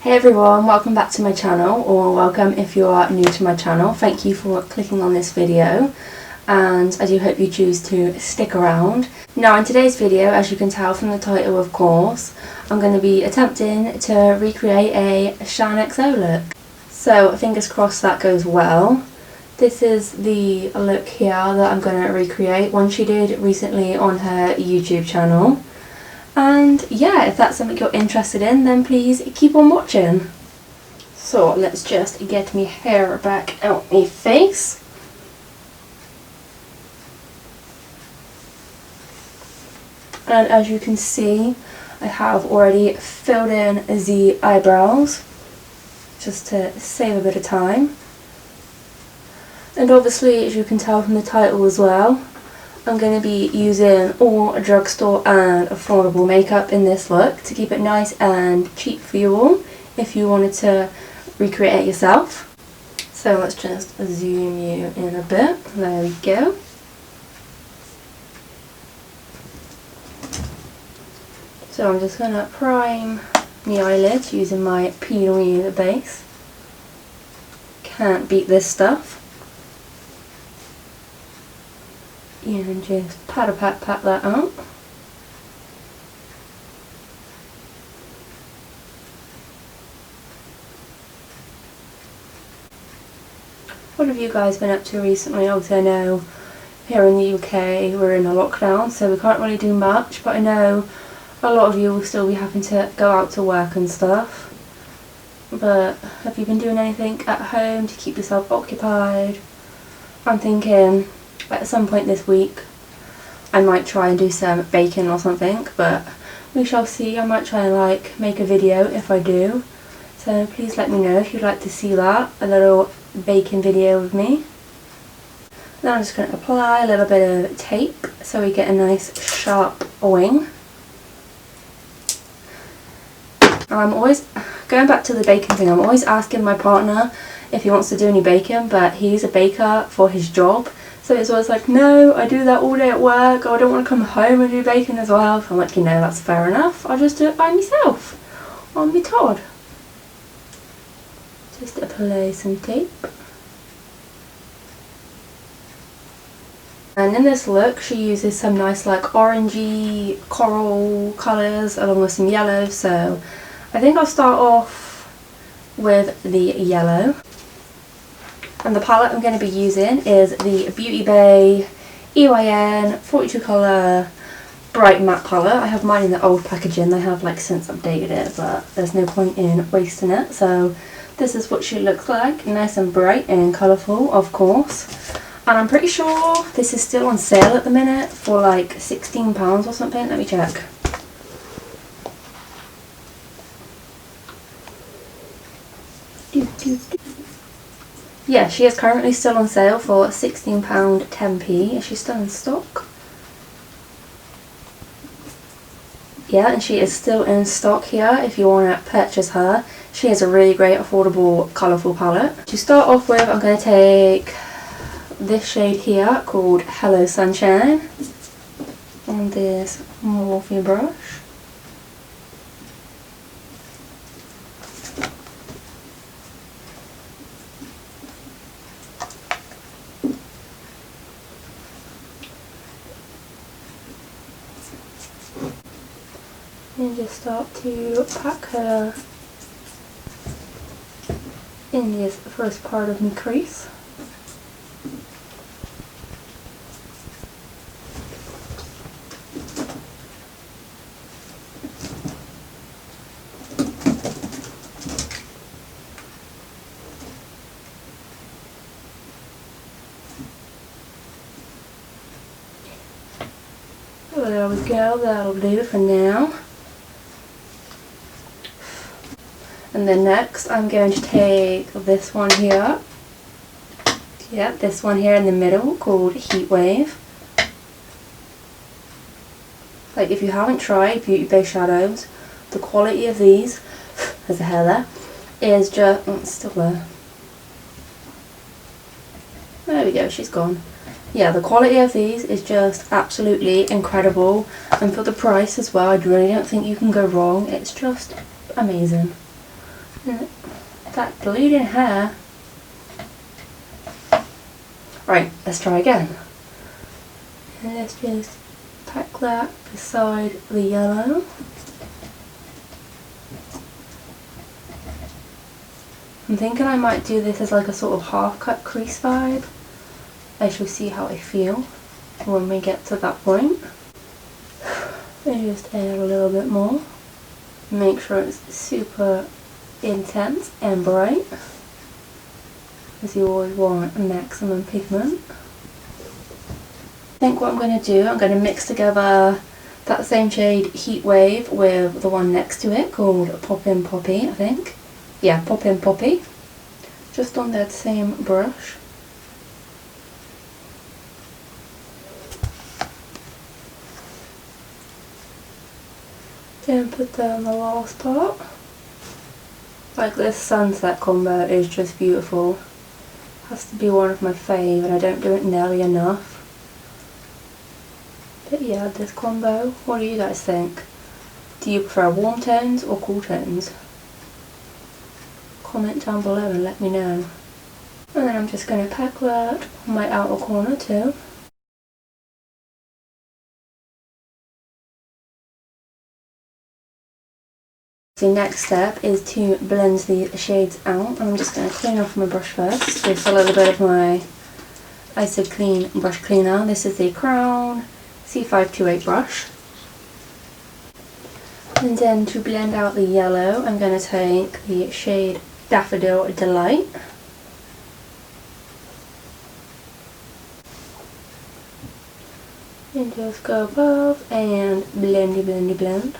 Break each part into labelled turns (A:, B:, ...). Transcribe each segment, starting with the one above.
A: Hey everyone, welcome back to my channel, or welcome if you are new to my channel. Thank you for clicking on this video, and I do hope you choose to stick around. Now in today's video, as you can tell from the title of course, I'm going to be attempting to recreate a Shaaanxo look. So fingers crossed that goes well. This is the look here that I'm going to recreate, one she did recently on her YouTube channel. And yeah, if that's something you're interested in, then please keep on watching. So let's just get my hair back out my face. And as you can see, I have already filled in the eyebrows, just to save a bit of time. And obviously, as you can tell from the title as well, I'm going to be using all drugstore and affordable makeup in this look to keep it nice and cheap for you all if you wanted to recreate it yourself. So let's just zoom you in a bit. There we go. So I'm just going to prime the eyelids using my Pinot base. Can't beat this stuff. And just pat that out. What have you guys been up to recently? Obviously I know here in the UK we're in a lockdown, so we can't really do much, but I know a lot of you will still be having to go out to work and stuff. But have you been doing anything at home to keep yourself occupied? I'm thinking at some point this week I might try and do some baking or something, but we shall see. I might try and make a video if I do, so please let me know if you'd like to see that, a little baking video with me. Then I'm just going to apply a little bit of tape so we get a nice sharp wing. I'm always going back to the baking thing. I'm always asking my partner if he wants to do any baking, but he's a baker for his job. So it's always like, no, I do that all day at work, or I don't want to come home and do baking as well. So I'm like, you know, that's fair enough. I'll just do it by myself, on my Todd. Just apply some tape. And in this look, she uses some nice orangey coral colours along with some yellow. So I think I'll start off with the yellow. And the palette I'm going to be using is the Beauty Bay EYN 42 colour bright matte palette. I have mine in the old packaging. They have since updated it, but there's no point in wasting it. So this is what she looks like, nice and bright and colourful, of course. And I'm pretty sure this is still on sale at the minute for £16 or something. Let me check. Yeah, she is currently still on sale for £16 10p. Is she still in stock? Yeah, and she is still in stock here if you want to purchase her. She has a really great affordable colourful palette. To start off with, I'm going to take this shade here called Hello Sunshine on this Morphe brush. And just start to pack her in this first part of my crease. Oh, there we go, that'll do for now. And then next I'm going to take this one here. Yep, this one here in the middle called Heat Wave. If you haven't tried Beauty Bay shadows, the quality of these, there's a hair there, is just, it's still there. There we go, she's gone. Yeah, the quality of these is just absolutely incredible, and for the price as well, I really don't think you can go wrong. It's just amazing. And that bleeding hair. Right, let's try again. And let's just pack that beside the yellow. I'm thinking I might do this as like a sort of half cut crease vibe. I shall see how I feel when we get to that point. And just add a little bit more. Make sure it's super intense and bright, because you always want maximum pigment. I think what I'm going to do, I'm going to mix together that same shade Heat Wave with the one next to it called Poppin' Poppy, I think. Yeah, Poppin' Poppy. Just on that same brush. Then put down the last part. Like, this sunset combo is just beautiful. Has to be one of my fave, and I don't do it nearly enough. But yeah, this combo, what do you guys think? Do you prefer warm tones or cool tones? Comment down below and let me know. And then I'm just going to pack that on my outer corner too. The next step is to blend the shades out. I'm just going to clean off my brush first with a little bit of my Iso Clean brush cleaner. This is the Crown C528 brush. And then to blend out the yellow, I'm going to take the shade Daffodil Delight. And just go above and blendy, blendy, blend.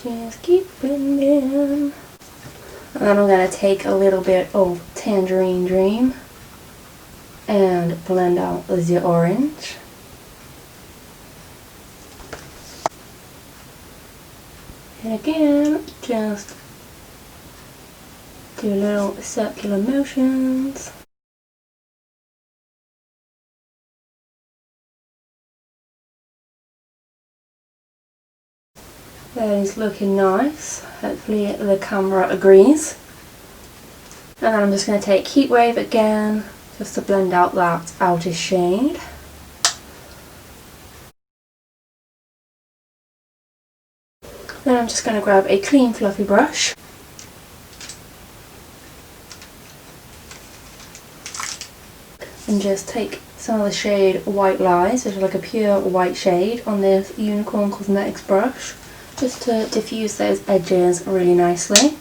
A: Just keep blending. And then I'm going to take a little bit of Tangerine Dream and blend out the orange. And again, just do little circular motions. That is looking nice. Hopefully the camera agrees. And then I'm just going to take Heat Wave again, just to blend out that outer shade. Then I'm just going to grab a clean fluffy brush. And just take some of the shade White Lies, which is like a pure white shade, on this Unicorn Cosmetics brush, just to diffuse those edges really nicely.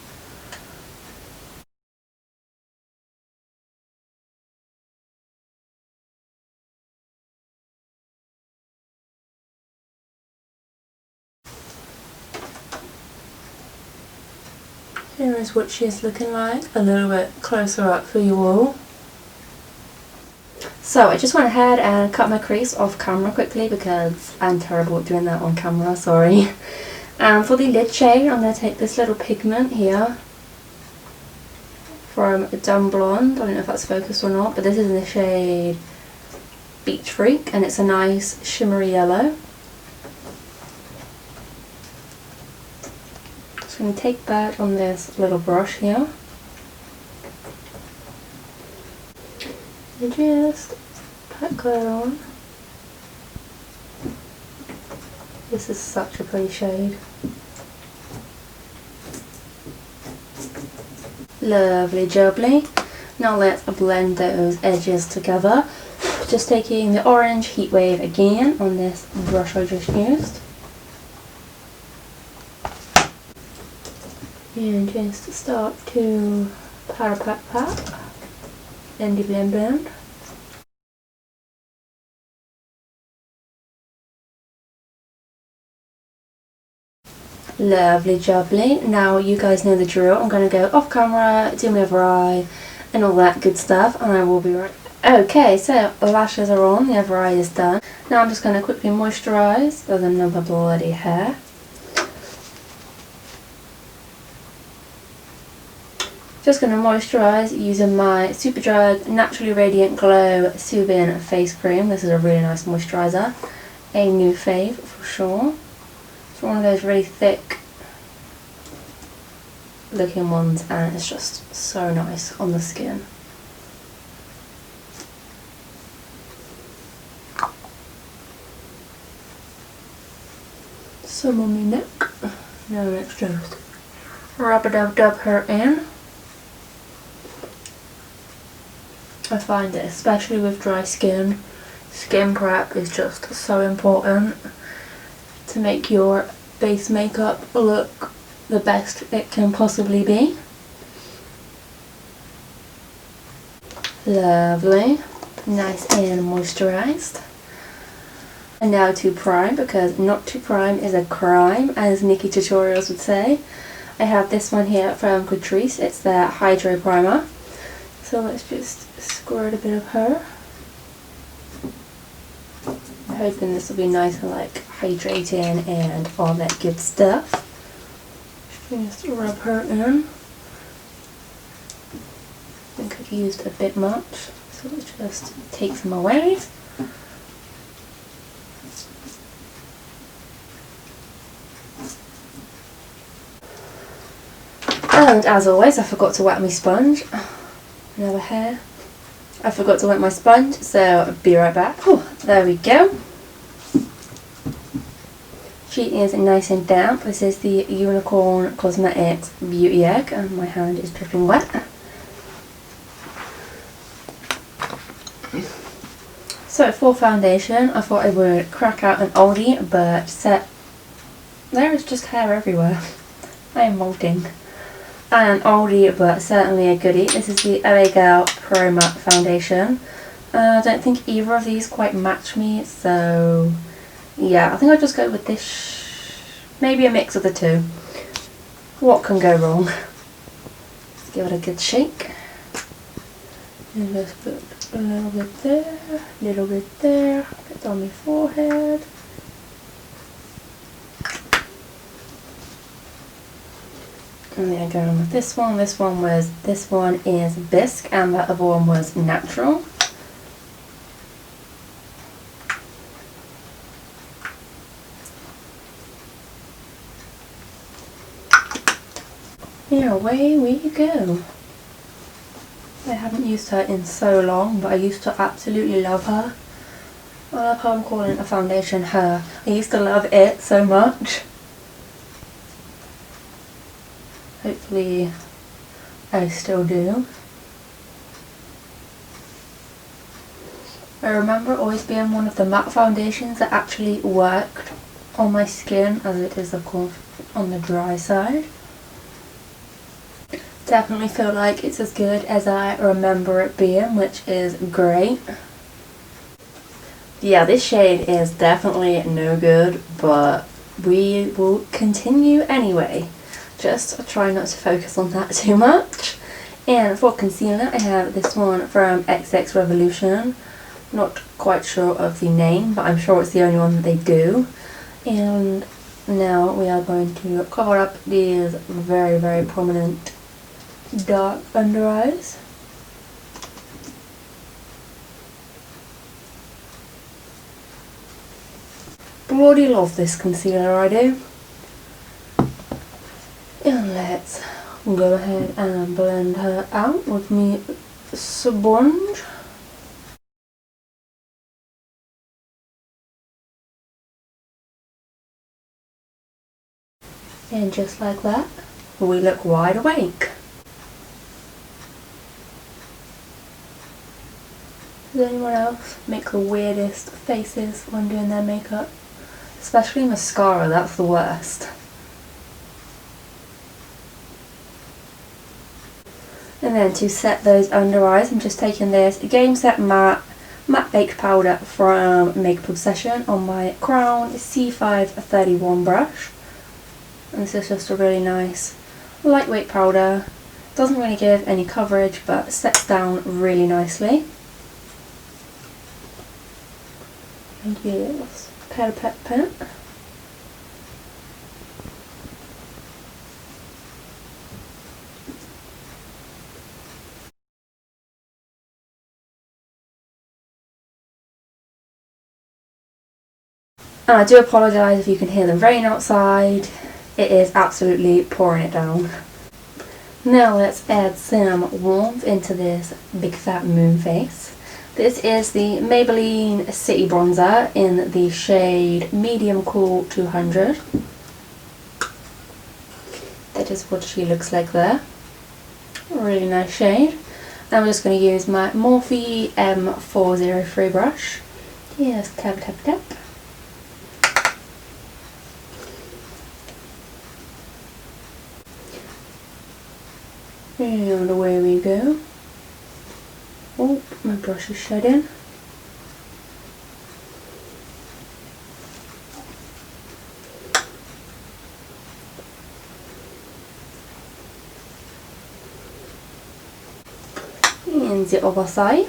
A: Here is what she is looking like, a little bit closer up for you all. So I just went ahead and cut my crease off camera quickly because I'm terrible at doing that on camera, sorry. And for the lid shade, I'm going to take this little pigment here from Dumb Blonde. I don't know if that's focused or not, but this is in the shade Beach Freak, and it's a nice shimmery yellow. Just going to take that on this little brush here. And just pack that on. This is such a pretty shade. Lovely jubbly. Now let's blend those edges together. Just taking the orange Heat Wave again on this brush I just used. And just start to pat, blendy, blend, blend. Lovely jubbly. Now you guys know the drill. I'm going to go off camera, do my other eye and all that good stuff, and I will be right. Okay, so the lashes are on, the other eye is done. Now I'm just going to quickly moisturise with another bloody hair. Just going to moisturise using my Superdrug Naturally Radiant Glow Soothing Face Cream. This is a really nice moisturiser. A new fave for sure. It's one of those really thick looking ones and it's just so nice on the skin. Some on my neck. Now let's just rub-a-dub-dub her in. I find that especially with dry skin, skin prep is just so important to make your base makeup look the best it can possibly be. Lovely, nice and moisturised. And now to prime, because not to prime is a crime, as Nikki Tutorials would say. I have this one here from Catrice. It's their Hydro Primer. So let's just squirt a bit of her. I'm hoping this will be nice and like hydrating and all that good stuff. Just rub her in. I think I've used a bit much, so let's just take some away. And as always, I forgot to wet my sponge. Another hair. I forgot to wet my sponge, so I'll be right back. Oh, there we go. She is nice and damp. This is the Unicorn Cosmetics Beauty Egg, and my hand is dripping wet. So for foundation, I thought I would crack out an oldie, but there is just hair everywhere. I am molting. An oldie, but certainly a goodie. This is the LA Girl Pro Matte Foundation. I don't think either of these quite match me, so yeah, I think I'll just go with this. Maybe a mix of the two. What can go wrong? Let's give it a good shake. And just put a little bit there, a little bit there, get on my forehead. And then going with this one. This one is Bisque, and the other one was Natural. Here, away we go. I haven't used her in so long, but I used to absolutely love her. I love how I'm calling a foundation her. I used to love it so much. Hopefully I still do. I remember it always being one of the matte foundations that actually worked on my skin, as it is of course on the dry side. Definitely feel like it's as good as I remember it being, which is great. Yeah, this shade is definitely no good, but we will continue anyway. Just try not to focus on that too much. And for concealer, I have this one from XX Revolution. Not quite sure of the name, but I'm sure it's the only one that they do. And now we are going to cover up these very, very prominent dark under eyes. Bloody love this concealer, I do. And let's go ahead and blend her out with me sponge. And just like that, we look wide awake. Does anyone else make the weirdest faces when doing their makeup? Especially mascara, that's the worst. And then to set those under eyes, I'm just taking this Game Set Matte Baked Powder from Makeup Obsession on my Crown C531 brush. And this is just a really nice lightweight powder. Doesn't really give any coverage, but sets down really nicely. And yes, pat pat pat. And I do apologise if you can hear the rain outside. It is absolutely pouring it down. Now let's add some warmth into this big fat moon face. This is the Maybelline City Bronzer in the shade Medium Cool 200. That is what she looks like there. Really nice shade. And I'm just going to use my Morphe M403 brush. Just tap tap tap. And away we go. Oh, my brush is shedding. And the other side.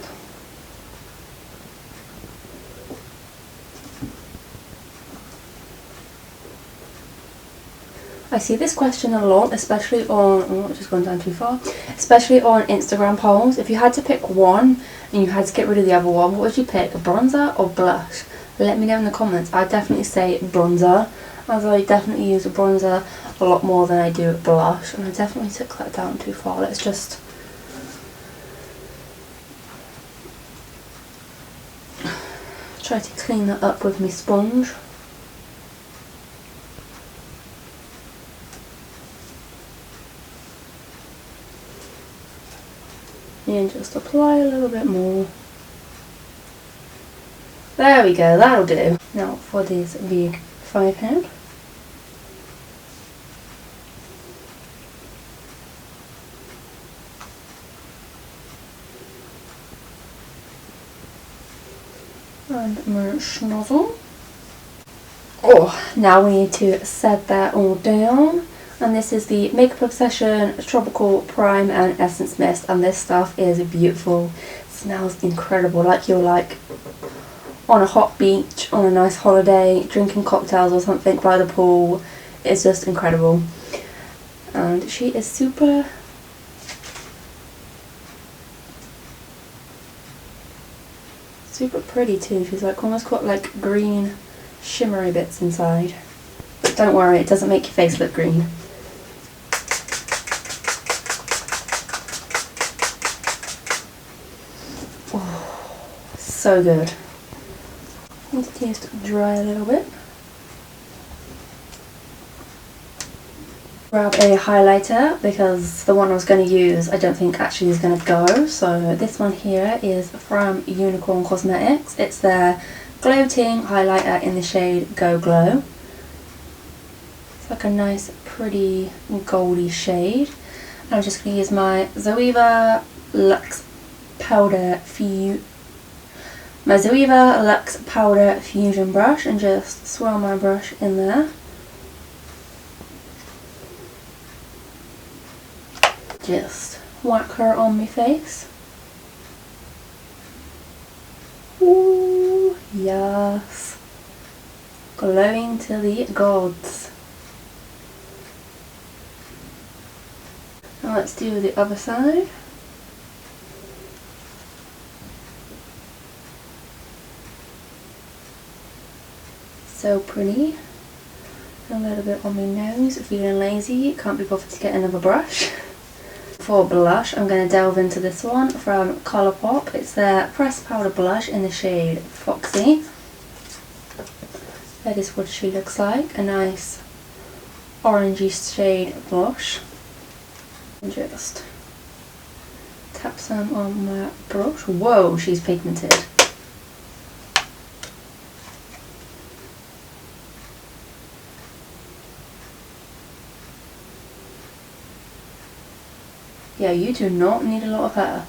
A: I see this question a lot, especially on, oh, I've just gone down too far, especially on Instagram polls. If you had to pick one and you had to get rid of the other one, what would you pick, a bronzer or blush? Let me know in the comments. I'd definitely say bronzer, as I definitely use a bronzer a lot more than I do blush, and I definitely took that down too far. Let's just try to clean that up with my sponge. And just apply a little bit more. There we go, that'll do. Now for this big 5-hand. And my schnozzle. Oh, now we need to set that all down. And this is the Makeup Obsession Tropical Prime and Essence Mist, and this stuff is beautiful. It smells incredible, like you're like on a hot beach on a nice holiday, drinking cocktails or something by the pool. It's just incredible. And she is super pretty too. She's like almost got like green shimmery bits inside. But don't worry, it doesn't make your face look green. So good. Need to just dry a little bit. Grab a highlighter because the one I was going to use I don't think actually is going to go. So this one here is from Unicorn Cosmetics. It's their Glow-Ting highlighter in the shade Go Glow. It's like a nice pretty goldy shade. I'm just going to use my Zoeva Luxe Powder Fusion brush and just swirl my brush in there. Just whack her on my face. Ooh, yes. Glowing to the gods. Now let's do the other side. So pretty. A little bit on my nose, feeling lazy, can't be bothered to get another brush. For blush, I'm going to delve into this one from Colourpop. It's their pressed powder blush in the shade Foxy. That is what she looks like, a nice orangey shade blush. And just tap some on my brush. Whoa, she's pigmented. Yeah, you do not need a lot of hair.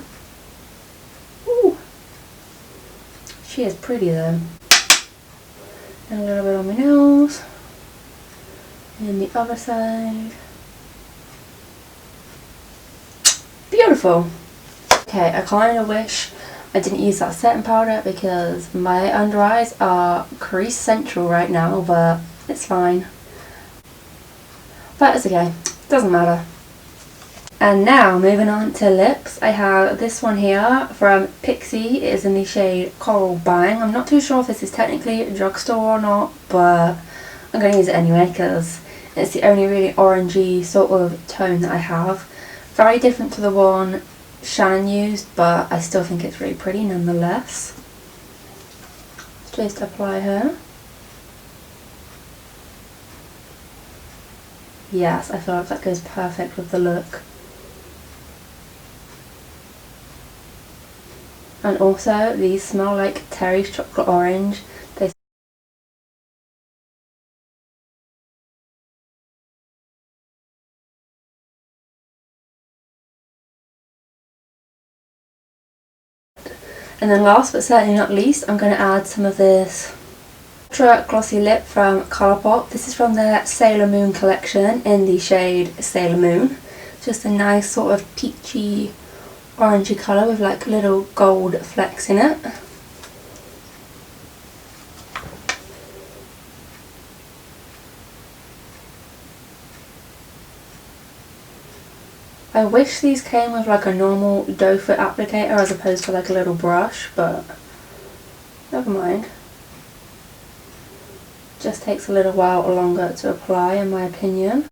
A: Ooh. She is pretty though. And a little bit on my nose. And the other side. Beautiful. Okay, I kind of wish I didn't use that setting powder because my under eyes are crease central right now, but it's fine. But it's okay, doesn't matter. And now moving on to lips, I have this one here from Pixie. It is in the shade Coral Bang. I'm not too sure if this is technically a Drugstore or not, but I'm going to use it anyway because it's the only really orangey sort of tone that I have. Very different to the one Shan used, but I still think it's really pretty nonetheless. Just apply her. Yes, I feel like that goes perfect with the look. And also, these smell like Terry's Chocolate Orange. And then last but certainly not least, I'm going to add some of this Ultra Glossy Lip from Colourpop. This is from their Sailor Moon collection in the shade Sailor Moon. Just a nice sort of peachy, orangey colour with like little gold flecks in it. I wish these came with like a normal doe foot applicator as opposed to like a little brush, but never mind. Just takes a little while longer to apply in my opinion.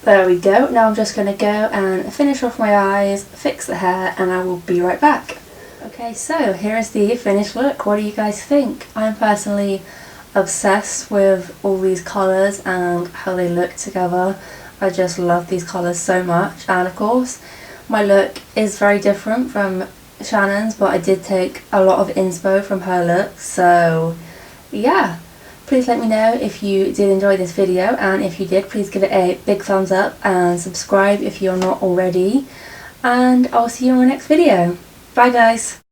A: There we go. Now I'm just going to go and finish off my eyes, fix the hair, and I will be right back. Okay, so here is the finished look. What do you guys think? I'm personally obsessed with all these colours and how they look together. I just love these colours so much, and of course my look is very different from Shannon's, but I did take a lot of inspo from her look, so yeah. Please let me know if you did enjoy this video, and if you did, please give it a big thumbs up and subscribe if you're not already, and I'll see you in my next video. Bye guys!